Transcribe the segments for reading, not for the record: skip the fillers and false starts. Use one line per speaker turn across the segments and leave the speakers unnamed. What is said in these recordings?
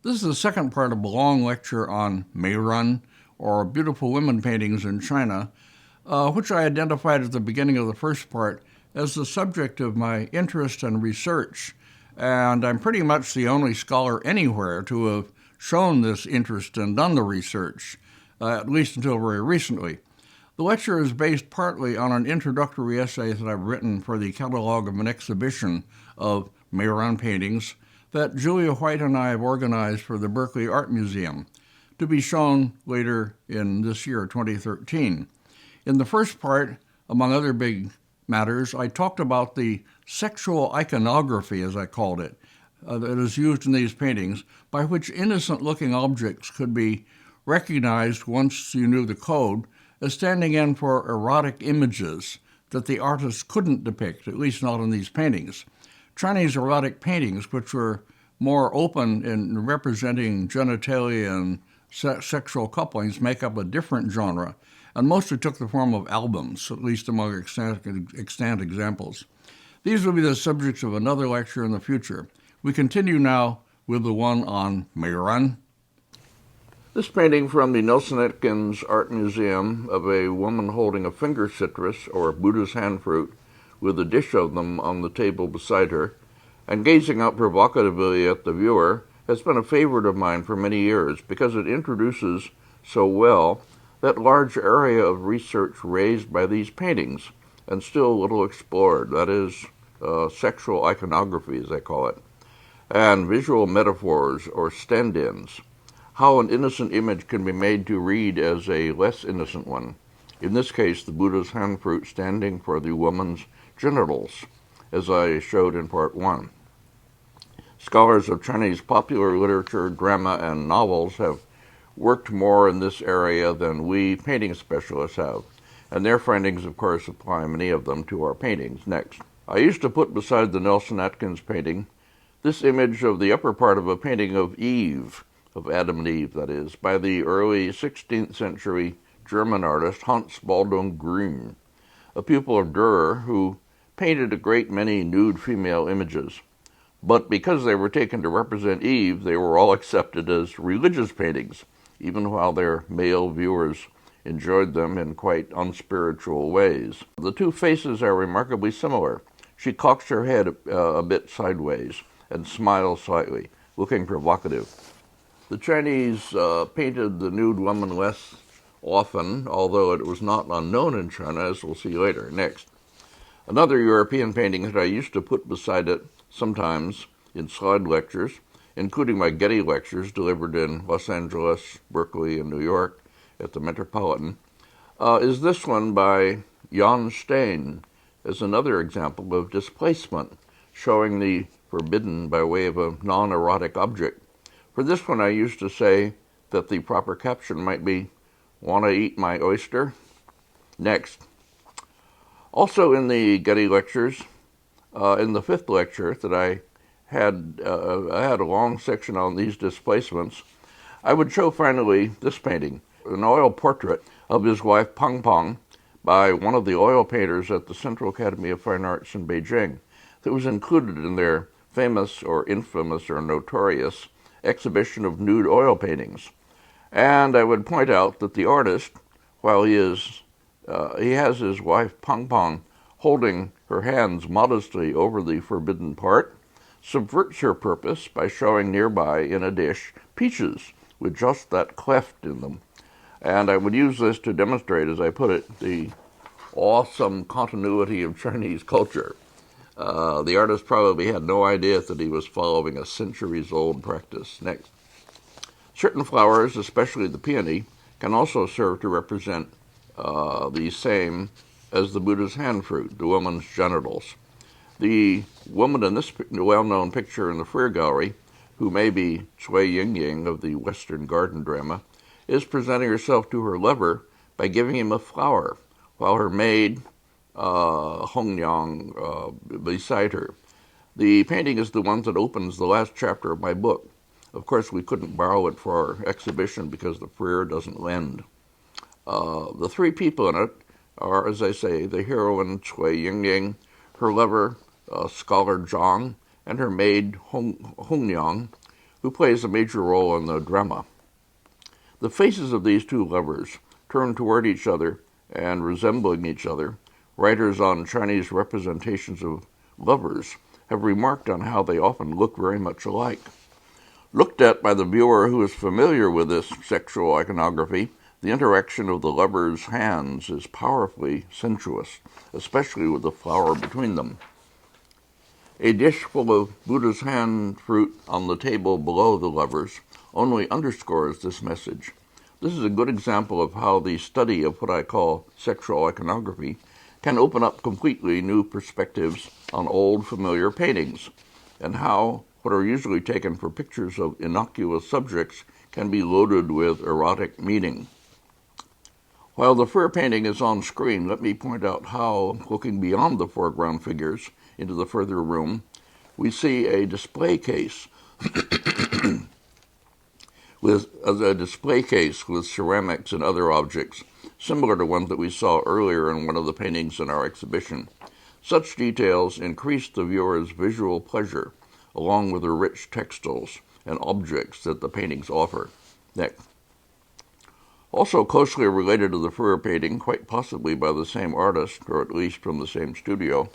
This is the second part of a long lecture on Meiren, or beautiful women paintings in China, which I identified at the beginning of the first part as the subject of my interest and research. And I'm pretty much the only scholar anywhere to have shown this interest and done the research, at least until very recently. The lecture is based partly on an introductory essay that I've written for the catalog of an exhibition of Meiren paintings that Julia White and I have organized for the Berkeley Art Museum, to be shown later in this year, 2013. In the first part, among other big matters, I talked about the sexual iconography, as I called it, that is used in these paintings, by which innocent-looking objects could be recognized once you knew the code as standing in for erotic images that the artists couldn't depict, at least not in these paintings. Chinese erotic paintings, which were more open in representing genitalia and sexual couplings, make up a different genre, and mostly took the form of albums, at least among extant examples. These will be the subjects of another lecture in the future. We continue now with the one on Meiren. This painting from the Nelson-Atkins Art Museum of a woman holding a finger citrus, or Buddha's hand fruit, with a dish of them on the table beside her, and gazing out provocatively at the viewer, has been a favorite of mine for many years because it introduces so well that large area of research raised by these paintings, and still little explored, that is, sexual iconography, as I call it, and visual metaphors or stand-ins, how an innocent image can be made to read as a less innocent one, in this case the Buddha's hand fruit standing for the woman's genitals, as I showed in part 1. Scholars of Chinese popular literature, drama, and novels have worked more in this area than we painting specialists have, and their findings, of course, apply many of them to our paintings. Next. I used to put beside the Nelson-Atkins painting this image of the upper part of a painting of Eve, of Adam and Eve, that is, by the early 16th century German artist Hans Baldung Grün, a pupil of Dürer, who painted a great many nude female images. But because they were taken to represent Eve, they were all accepted as religious paintings, even while their male viewers enjoyed them in quite unspiritual ways. The two faces are remarkably similar. She cocks her head a bit sideways and smiles slightly, looking provocative. The Chinese painted the nude woman less often, although it was not unknown in China, as we'll see later. Next. Another European painting that I used to put beside it sometimes in slide lectures, including my Getty lectures delivered in Los Angeles, Berkeley, and New York at the Metropolitan, is this one by Jan Steen, as another example of displacement, showing the forbidden by way of a non-erotic object. For this one I used to say that the proper caption might be, "Wanna eat my oyster?" Next. Also in the Getty lectures, in the fifth lecture that I had a long section on these displacements, I would show finally this painting, an oil portrait of his wife Pang Pang by one of the oil painters at the Central Academy of Fine Arts in Beijing that was included in their famous or infamous or notorious exhibition of nude oil paintings. And I would point out that the artist, while he has his wife Pang Pang holding her hands modestly over the forbidden part, subverts her purpose by showing nearby in a dish peaches with just that cleft in them. And I would use this to demonstrate, as I put it, the awesome continuity of Chinese culture. The artist probably had no idea that he was following a centuries-old practice. Next. Certain flowers, especially the peony, can also serve to represent the same as the Buddha's hand fruit, the woman's genitals. The woman in this well-known picture in the Freer Gallery, who may be Cui Yingying of the Western garden drama, is presenting herself to her lover by giving him a flower, while her maid, Hongyang, beside her. The painting is the one that opens the last chapter of my book. Of course, we couldn't borrow it for our exhibition because the Freer doesn't lend. The three people in it are, as I say, the heroine Cui Yingying, her lover, scholar Zhang, and her maid Hongyang,
who plays a major role in the drama. The faces of these two lovers, turned toward each other and resembling each other, writers on Chinese representations of lovers have remarked on how they often look very much alike. Looked at by the viewer who is familiar with this sexual iconography, the interaction of the lovers' hands is powerfully sensuous, especially with the flower between them. A dish full of Buddha's hand fruit on the table below the lovers only underscores this message. This is a good example of how the study of what I call sexual iconography can open up completely new perspectives on old familiar paintings, and how what are usually taken for pictures of innocuous subjects can be loaded with erotic meaning. While the fur painting is on screen, let me point out how, looking beyond the foreground figures into the further room, we see a display case with ceramics and other objects, similar to ones that we saw earlier in one of the paintings in our exhibition. Such details increase the viewer's visual pleasure, along with the rich textiles and objects that the paintings offer. Next. Also closely related to the fur painting, quite possibly by the same artist, or at least from the same studio,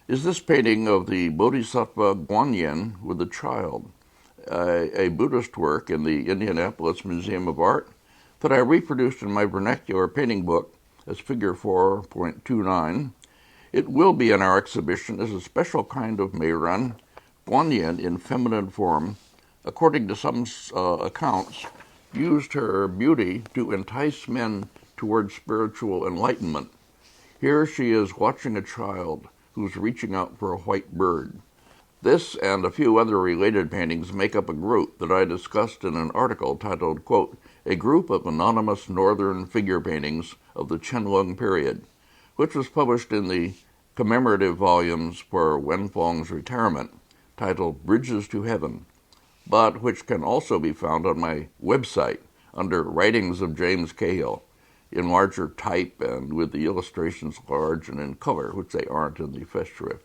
is this painting of the Bodhisattva Guanyin with a child, a Buddhist work in the Indianapolis Museum of Art that I reproduced in my vernacular painting book as figure 4.29. It will be in our exhibition as a special kind of Meiren, Guanyin in feminine form, according to some accounts, used her beauty to entice men towards spiritual enlightenment. Here she is watching a child who's reaching out for a white bird. This and a few other related paintings make up a group that I discussed in an article titled, quote, A Group of Anonymous Northern Figure Paintings of the Qianlong Period, which was published in the commemorative volumes for Wenfeng's retirement, titled Bridges to Heaven, but which can also be found on my website under Writings of James Cahill, in larger type and with the illustrations large and in color, which they aren't in the festschrift.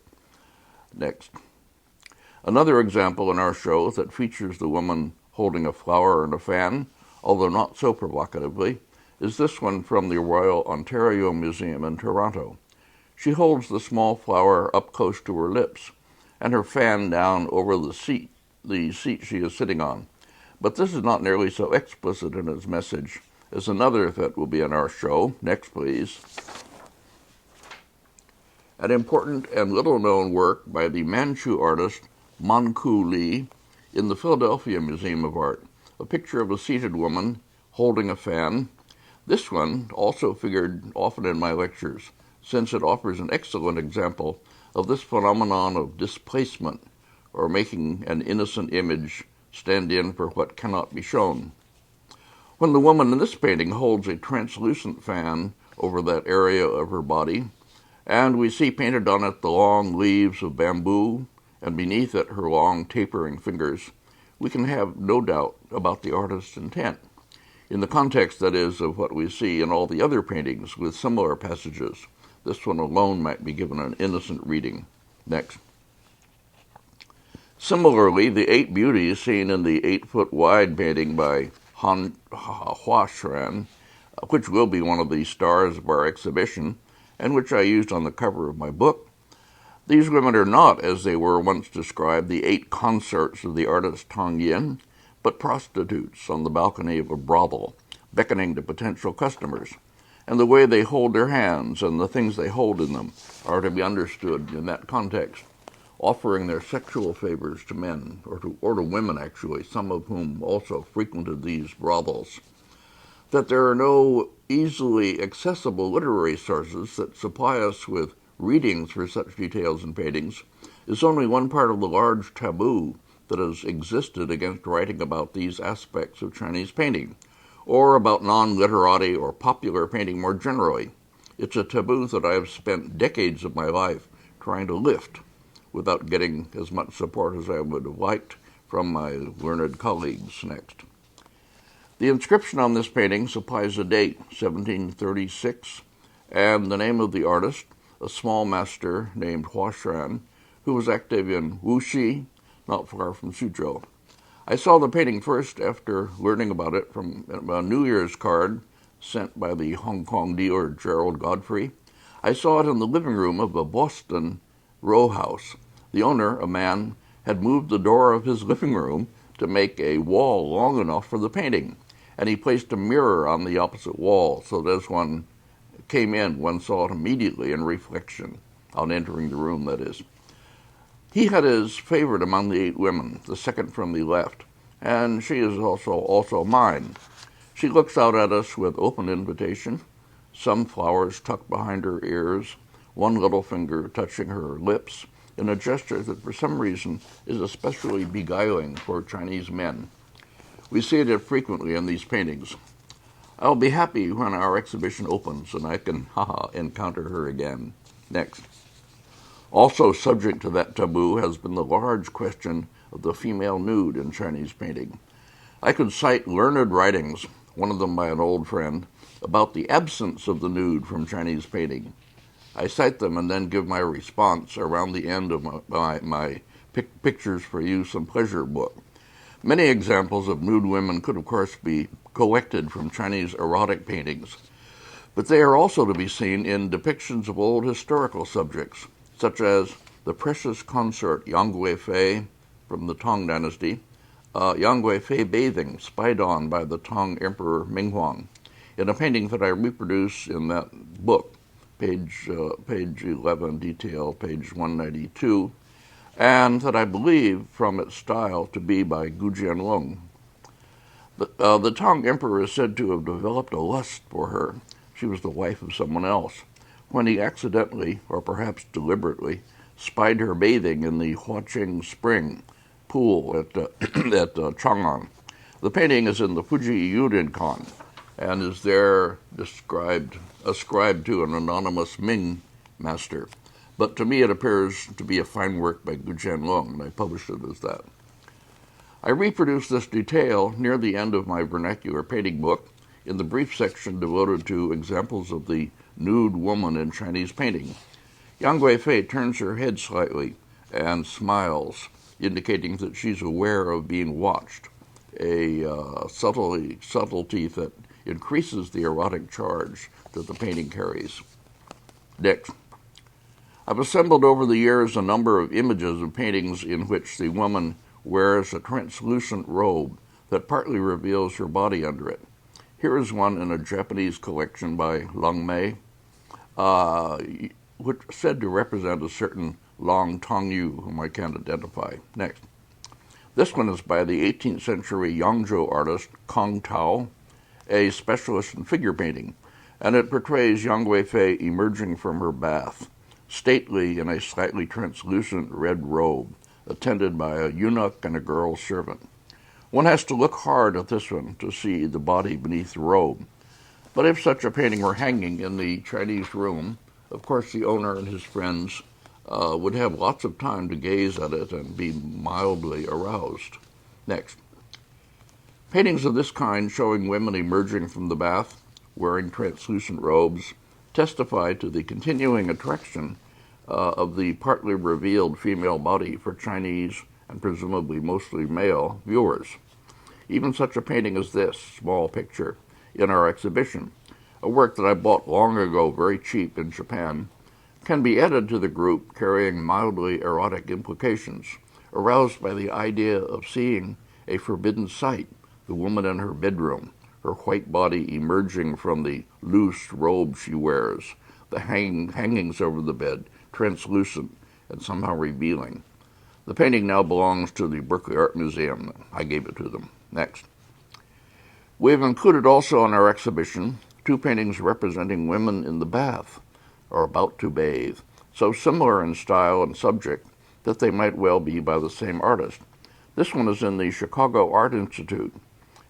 Next. Another example in our show that features the woman holding a flower and a fan, although not so provocatively, is this one from the Royal Ontario Museum in Toronto. She holds the small flower up close to her lips, and her fan down over the seat she is sitting on. But this is not nearly so explicit in its message as another that will be in our show. Next, please. An important and little-known work by the Manchu artist Manku Li in the Philadelphia Museum of Art, a picture of a seated woman holding a fan. This one also figured often in my lectures, since it offers an excellent example of this phenomenon of displacement, or making an innocent image stand in for what cannot be shown. When the woman in this painting holds a translucent fan over that area of her body, and we see painted on it the long leaves of bamboo, and beneath it her long tapering fingers, we can have no doubt about the artist's intent, in the context, that is, of what we see in all the other paintings with similar passages. This one alone might be given an innocent reading. Next. Similarly, the 8 beauties seen in the 8-foot-wide painting by Hua Xuan, which will be one of the stars of our exhibition, and which I used on the cover of my book. These women are not, as they were once described, the 8 consorts of the artist Tang Yin, but prostitutes on the balcony of a brothel, beckoning to potential customers. And the way they hold their hands and the things they hold in them are to be understood in that context, offering their sexual favors to men, or to women actually, some of whom also frequented these brothels. That there are no easily accessible literary sources that supply us with readings for such details in paintings is only one part of the large taboo that has existed against writing about these aspects of Chinese painting, or about non-literati or popular painting more generally. It's a taboo that I have spent decades of my life trying to lift, without getting as much support as I would have liked from my learned colleagues. Next. The inscription on this painting supplies a date, 1736, and the name of the artist, a small master named Hua Xuan, who was active in Wuxi, not far from Suzhou. I saw the painting first after learning about it from a New Year's card sent by the Hong Kong dealer Gerald Godfrey. I saw it in the living room of a Boston row house. The owner, a man, had moved the door of his living room to make a wall long enough for the painting, and he placed a mirror on the opposite wall so that as one came in, one saw it immediately in reflection, on entering the room, that is. He had his favorite among the 8 women, the second from the left, and she is also mine. She looks out at us with open invitation, some flowers tucked behind her ears, one little finger touching her lips, in a gesture that for some reason is especially beguiling for Chinese men. We see it frequently in these paintings. I'll be happy when our exhibition opens and I can, encounter her again. Next. Also subject to that taboo has been the large question of the female nude in Chinese painting. I could cite learned writings, one of them by an old friend, about the absence of the nude from Chinese painting. I cite them and then give my response around the end of my Pictures for Use and Pleasure book. Many examples of nude women could, of course, be collected from Chinese erotic paintings, but they are also to be seen in depictions of old historical subjects, such as the precious consort Yang Guifei from the Tang Dynasty, Yang Guifei bathing, spied on by the Tang Emperor Minghuang, in a painting that I reproduce in that book, page 11, detail, page 192, and that I believe from its style to be by Gu Jianlong. The Tang Emperor is said to have developed a lust for her. She was the wife of someone else, when he accidentally, or perhaps deliberately, spied her bathing in the Huaqing Spring pool at Chang'an. The painting is in the Fuji Yurinkan and is there ascribed to an anonymous Ming master. But to me it appears to be a fine work by Gu Jianlong, and I published it as that. I reproduce this detail near the end of my vernacular painting book in the brief section devoted to examples of the nude woman in Chinese painting. Yang Guifei turns her head slightly and smiles, indicating that she's aware of being watched, a subtlety that increases the erotic charge that the painting carries. Next. I've assembled over the years a number of images of paintings in which the woman wears a translucent robe that partly reveals her body under it. Here is one in a Japanese collection by Lang Mei, which is said to represent a certain Long Tongyu, whom I can't identify. Next. This one is by the 18th century Yangzhou artist Kong Tao, a specialist in figure painting, and it portrays Yang Guifei emerging from her bath, stately in a slightly translucent red robe, attended by a eunuch and a girl servant. One has to look hard at this one to see the body beneath the robe. But if such a painting were hanging in the Chinese room, of course the owner and his friends would have lots of time to gaze at it and be mildly aroused. Next. Paintings of this kind showing women emerging from the bath, wearing translucent robes, testify to the continuing attraction of the partly revealed female body for Chinese and presumably mostly male viewers. Even such a painting as this small picture in our exhibition, a work that I bought long ago very cheap in Japan, can be added to the group carrying mildly erotic implications, aroused by the idea of seeing a forbidden sight, the woman in her bedroom, her white body emerging from the loose robe she wears, the hangings over the bed, translucent and somehow revealing. The painting now belongs to the Berkeley Art Museum. I gave it to them. Next. We have included also in our exhibition 2 paintings representing women in the bath, or about to bathe, so similar in style and subject that they might well be by the same artist. This one is in the Chicago Art Institute,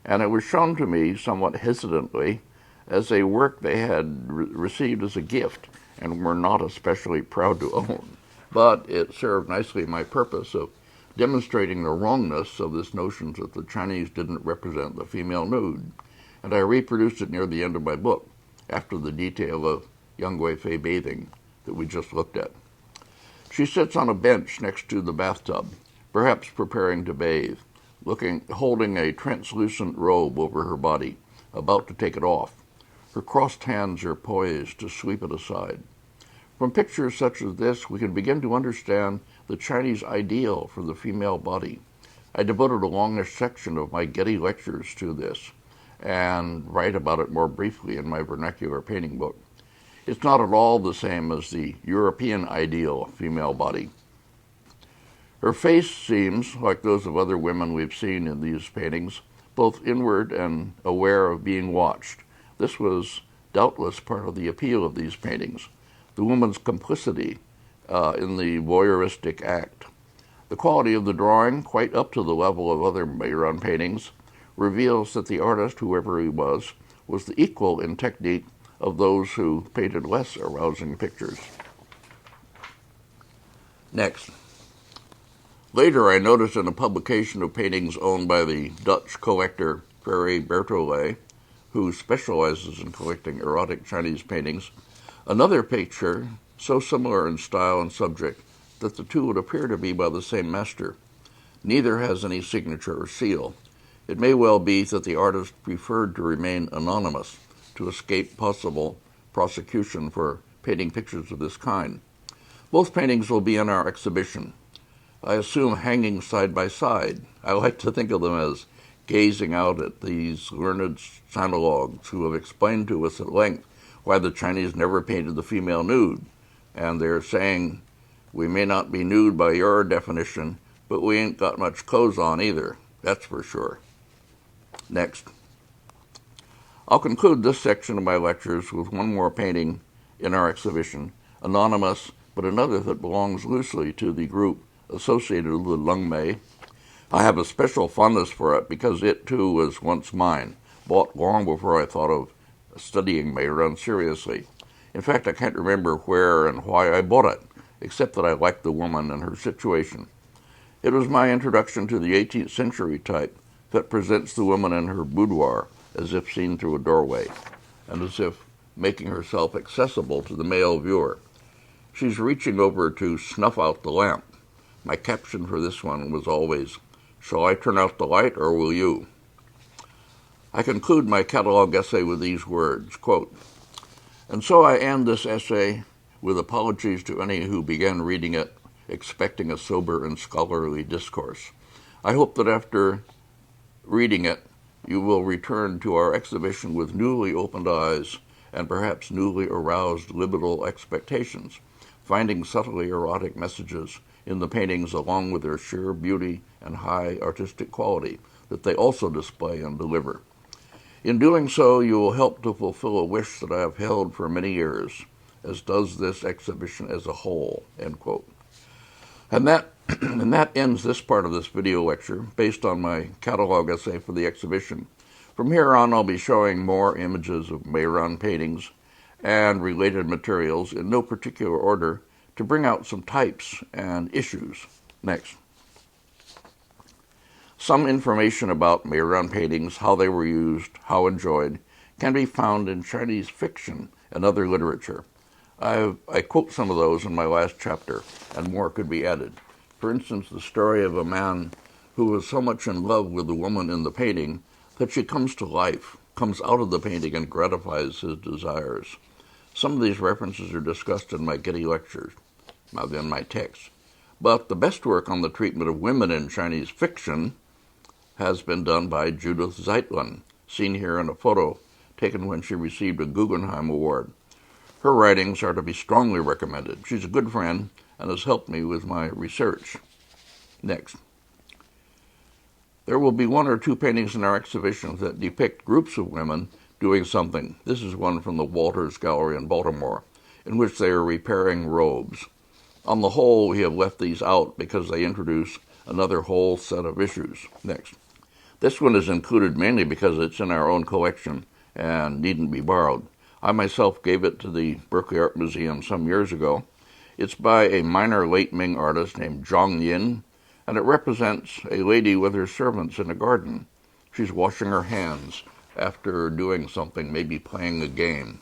and it was shown to me somewhat hesitantly as a work they had received as a gift and were not especially proud to own. But it served nicely my purpose of demonstrating the wrongness of this notion that the Chinese didn't represent the female nude, and I reproduced it near the end of my book, after the detail of Yang Guifei bathing that we just looked at. She sits on a bench next to the bathtub, perhaps preparing to bathe, holding a translucent robe over her body, about to take it off. Her crossed hands are poised to sweep it aside. From pictures such as this, we can begin to understand the Chinese ideal for the female body. I devoted a longish section of my Getty lectures to this, and write about it more briefly in my vernacular painting book. It's not at all the same as the European ideal female body. Her face seems, like those of other women we've seen in these paintings, both inward and aware of being watched. This was doubtless part of the appeal of these paintings, the woman's complicity in the voyeuristic act. The quality of the drawing, quite up to the level of other Meiren paintings, reveals that the artist, whoever he was the equal in technique of those who painted less arousing pictures. Next. Later, I noticed in a publication of paintings owned by the Dutch collector Ferry Bertollet, who specializes in collecting erotic Chinese paintings, another picture so similar in style and subject that the two would appear to be by the same master. Neither has any signature or seal. It may well be that the artist preferred to remain anonymous to escape possible prosecution for painting pictures of this kind. Both paintings will be in our exhibition. I assume hanging side by side. I like to think of them as gazing out at these learned sinologues who have explained to us at length why the Chinese never painted the female nude. And they're saying, we may not be nude by your definition, but we ain't got much clothes on either. That's for sure. Next. I'll conclude this section of my lectures with one more painting in our exhibition, anonymous, but another that belongs loosely to the group associated with Lung Mei. I have a special fondness for it because it too was once mine, bought long before I thought of studying Meiren seriously. In fact, I can't remember where and why I bought it, except that I liked the woman and her situation. It was my introduction to the 18th century type that presents the woman in her boudoir as if seen through a doorway, and as if making herself accessible to the male viewer. She's reaching over to snuff out the lamp. My caption for this one was always, "Shall I turn out the light or will you?" I conclude my catalog essay with these words, quote, "And so I end this essay with apologies to any who began reading it expecting a sober and scholarly discourse. I hope that after reading it, you will return to our exhibition with newly opened eyes and perhaps newly aroused libidinal expectations, finding subtly erotic messages in the paintings along with their sheer beauty and high artistic quality that they also display and deliver. In doing so, you will help to fulfill a wish that I have held for many years, as does this exhibition as a whole," end quote. And that ends this part of this video lecture, based on my catalog essay for the exhibition. From here on, I'll be showing more images of Meiren paintings and related materials in no particular order to bring out some types and issues. Next. Some information about Meiren paintings, how they were used, how enjoyed, can be found in Chinese fiction and other literature. I quote some of those in my last chapter, and more could be added. For instance, the story of a man who was so much in love with the woman in the painting that she comes to life, comes out of the painting and gratifies his desires. Some of these references are discussed in my Getty lectures, in my text. But the best work on the treatment of women in Chinese fiction has been done by Judith Zeitlin, seen here in a photo taken when she received a Guggenheim Award. Her writings are to be strongly recommended. She's a good friend and has helped me with my research. Next. There will be one or two paintings in our exhibition that depict groups of women doing something. This is one from the Walters Gallery in Baltimore, in which they are repairing robes. On the whole, we have left these out because they introduce another whole set of issues. Next. This one is included mainly because it's in our own collection and needn't be borrowed. I myself gave it to the Berkeley Art Museum some years ago. It's by a minor late Ming artist named Zhang Yin, and it represents a lady with her servants in a garden. She's washing her hands after doing something, maybe playing a game.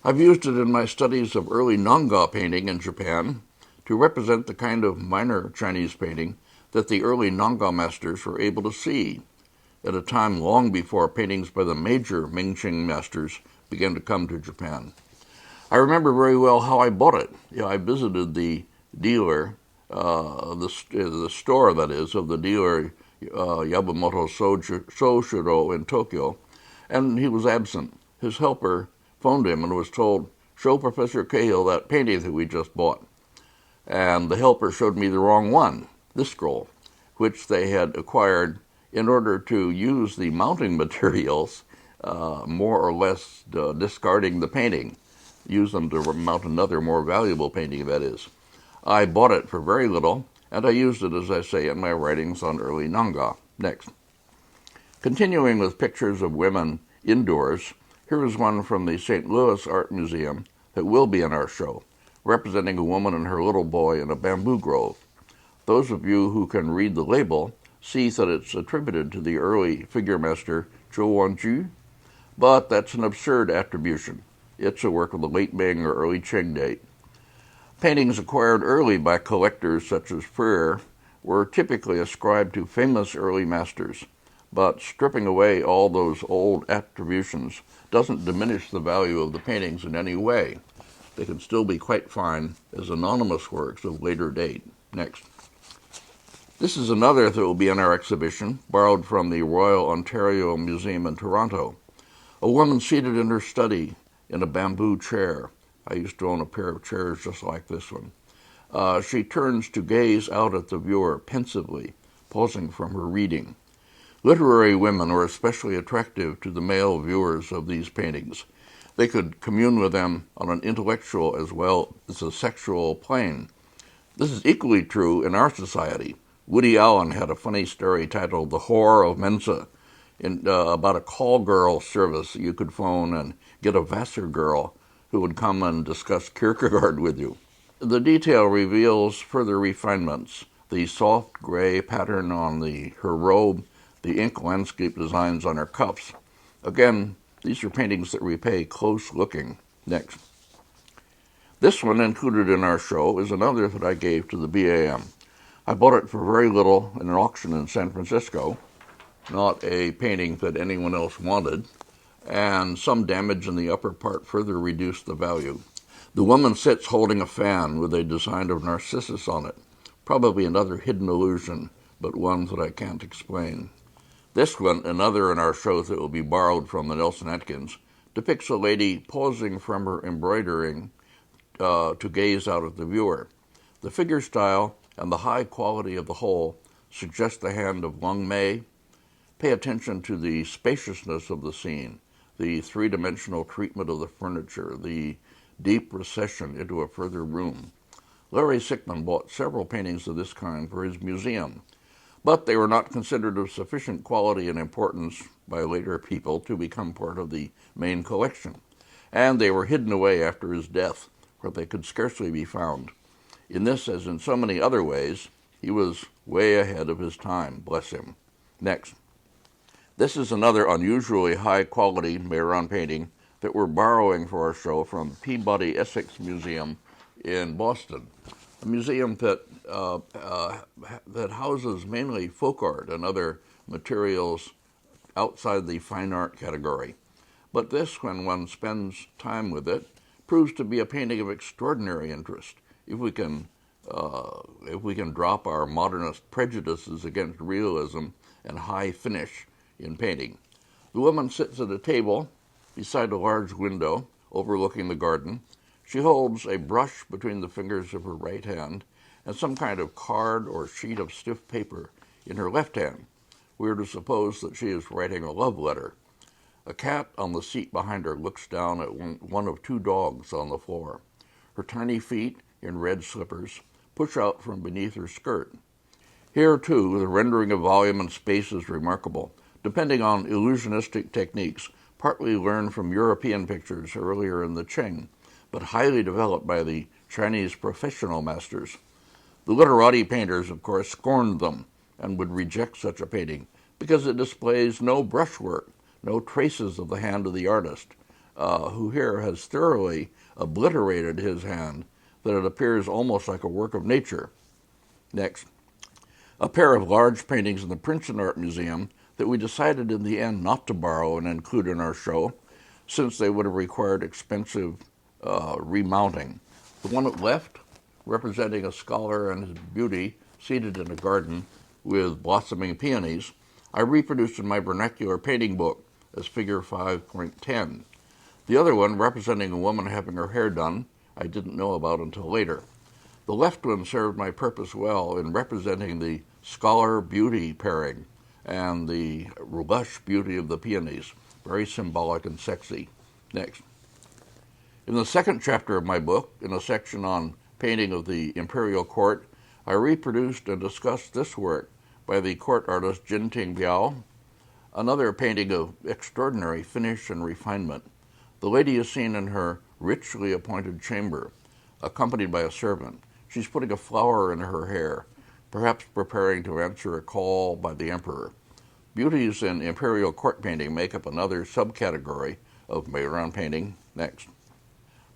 I've used it in my studies of early Nanga painting in Japan to represent the kind of minor Chinese painting that the early Nanga masters were able to see, at a time long before paintings by the major Mingqing masters began to come to Japan. I remember very well how I bought it. I visited the dealer, the store, that is, of the dealer Yamamoto Soshiro in Tokyo, and he was absent. His helper phoned him and was told, "Show Professor Cahill that painting that we just bought." And the helper showed me the wrong one, this scroll, which they had acquired in order to use the mounting materials, more or less discarding the painting, use them to mount another more valuable painting, that is. I bought it for very little, and I used it, as I say, in my writings on early Nanga. Next. Continuing with pictures of women indoors, here is one from the St. Louis Art Museum that will be in our show, representing a woman and her little boy in a bamboo grove. Those of you who can read the label see that it's attributed to the early figure master Zhou Wanju, but that's an absurd attribution. It's a work of the late Ming or early Qing date. Paintings acquired early by collectors such as Freire were typically ascribed to famous early masters, but stripping away all those old attributions doesn't diminish the value of the paintings in any way. They can still be quite fine as anonymous works of later date. Next. This is another that will be in our exhibition, borrowed from the Royal Ontario Museum in Toronto. A woman seated in her study in a bamboo chair. I used to own a pair of chairs just like this one. She turns to gaze out at the viewer pensively, pausing from her reading. Literary women are especially attractive to the male viewers of these paintings. They could commune with them on an intellectual as well as a sexual plane. This is equally true in our society. Woody Allen had a funny story titled The Whore of Mensa, about a call girl service you could phone and get a Vassar girl who would come and discuss Kierkegaard with you. The detail reveals further refinements. The soft gray pattern on her robe, the ink landscape designs on her cuffs. Again, these are paintings that repay close looking. Next. This one, included in our show, is another that I gave to the BAM. I bought it for very little in an auction in San Francisco, not a painting that anyone else wanted, and some damage in the upper part further reduced the value. The woman sits holding a fan with a design of Narcissus on it, probably another hidden illusion, but one that I can't explain. This one, another in our show that will be borrowed from the Nelson Atkins, depicts a lady pausing from her embroidering to gaze out at the viewer. The figure style and the high quality of the whole suggest the hand of Lung Mei. Pay attention to the spaciousness of the scene, the three-dimensional treatment of the furniture, the deep recession into a further room. Larry Sickman bought several paintings of this kind for his museum, but they were not considered of sufficient quality and importance by later people to become part of the main collection, and they were hidden away after his death, where they could scarcely be found. In this, as in so many other ways, he was way ahead of his time, bless him. Next. This is another unusually high-quality Meiren painting that we're borrowing for our show from Peabody Essex Museum in Boston, a museum that houses mainly folk art and other materials outside the fine art category. But this, when one spends time with it, proves to be a painting of extraordinary interest. If we can drop our modernist prejudices against realism and high finish in painting. The woman sits at a table beside a large window overlooking the garden. She holds a brush between the fingers of her right hand and some kind of card or sheet of stiff paper in her left hand. We are to suppose that she is writing a love letter. A cat on the seat behind her looks down at one of two dogs on the floor. Her tiny feet, in red slippers, push out from beneath her skirt. Here, too, the rendering of volume and space is remarkable, depending on illusionistic techniques, partly learned from European pictures earlier in the Qing, but highly developed by the Chinese professional masters. The literati painters, of course, scorned them and would reject such a painting because it displays no brushwork, no traces of the hand of the artist, who here has thoroughly obliterated his hand that it appears almost like a work of nature. Next. A pair of large paintings in the Princeton Art Museum that we decided in the end not to borrow and include in our show, since they would have required expensive remounting. The one at left, representing a scholar and his beauty seated in a garden with blossoming peonies, I reproduced in my vernacular painting book as figure 5.10. The other one, representing a woman having her hair done, I didn't know about until later. The left one served my purpose well in representing the scholar-beauty pairing and the lush beauty of the peonies, very symbolic and sexy. Next. In the second chapter of my book, in a section on painting of the imperial court, I reproduced and discussed this work by the court artist Jinting Biao, another painting of extraordinary finish and refinement. The lady is seen in her richly appointed chamber, accompanied by a servant. She's putting a flower in her hair, perhaps preparing to answer a call by the emperor. Beauties in imperial court painting make up another subcategory of Meiren painting. Next.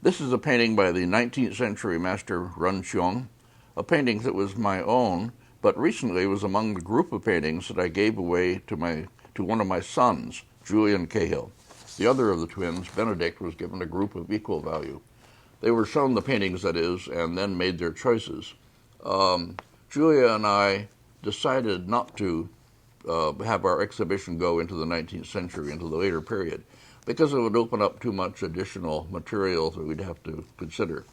This is a painting by the 19th century master Ren Xiong, a painting that was my own, but recently was among the group of paintings that I gave away to one of my sons, Julian Cahill. The other of the twins, Benedict, was given a group of equal value. They were shown the paintings, that is, and then made their choices. Julia and I decided not to have our exhibition go into the 19th century, into the later period, because it would open up too much additional material that we'd have to consider.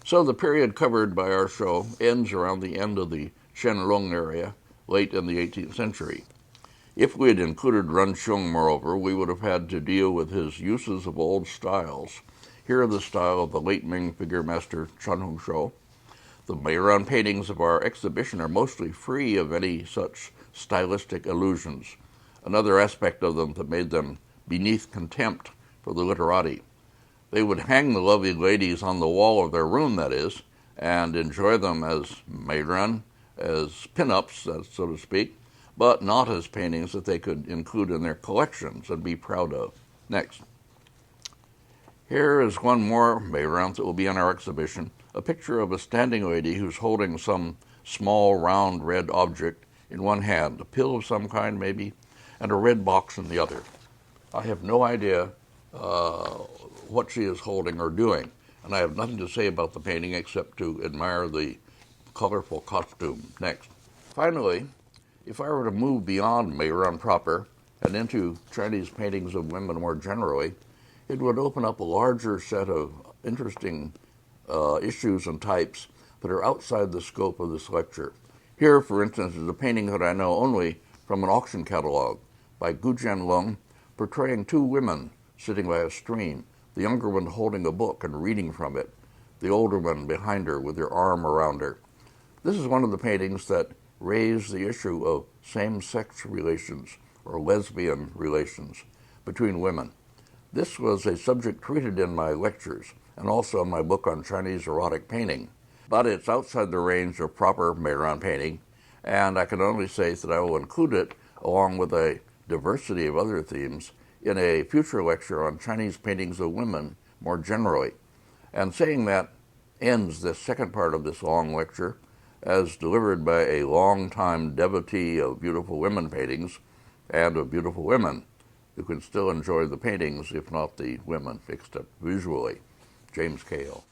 So the period covered by our show ends around the end of the Qianlong area, late in the 18th century. If we had included Ren Xiong, moreover, we would have had to deal with his uses of old styles. Here the style of the late Ming figure master Chen Hongshou. The Meiren paintings of our exhibition are mostly free of any such stylistic illusions, another aspect of them that made them beneath contempt for the literati. They would hang the lovely ladies on the wall of their room, that is, and enjoy them as Meiren, as pin-ups, so to speak, but not as paintings that they could include in their collections and be proud of. Next. Here is one more Meiren that will be in our exhibition, a picture of a standing lady who's holding some small, round, red object in one hand, a pill of some kind maybe, and a red box in the other. I have no idea what she is holding or doing, and I have nothing to say about the painting except to admire the colorful costume. Next. Finally, if I were to move beyond Meiren proper and into Chinese paintings of women more generally, it would open up a larger set of interesting issues and types that are outside the scope of this lecture. Here, for instance, is a painting that I know only from an auction catalog by Gu Jianlong, portraying two women sitting by a stream, the younger one holding a book and reading from it, the older one behind her with her arm around her. This is one of the paintings that raised the issue of same-sex relations or lesbian relations between women. This was a subject treated in my lectures and also in my book on Chinese erotic painting, but it's outside the range of proper Meiren painting, and I can only say that I will include it along with a diversity of other themes in a future lecture on Chinese paintings of women more generally. And saying that ends this second part of this long lecture as delivered by a long-time devotee of beautiful women paintings and of beautiful women who can still enjoy the paintings, if not the women, except visually, James Cahill.